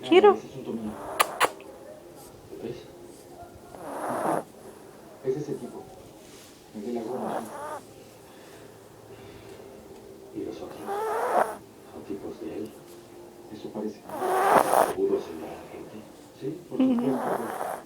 Quiero. Es asunto mío. ¿Ves? Es ese tipo. El de la gorra azul. Y los otros son tipos de él. Eso parece. ¿Pudo ser la gente? Sí, por supuesto.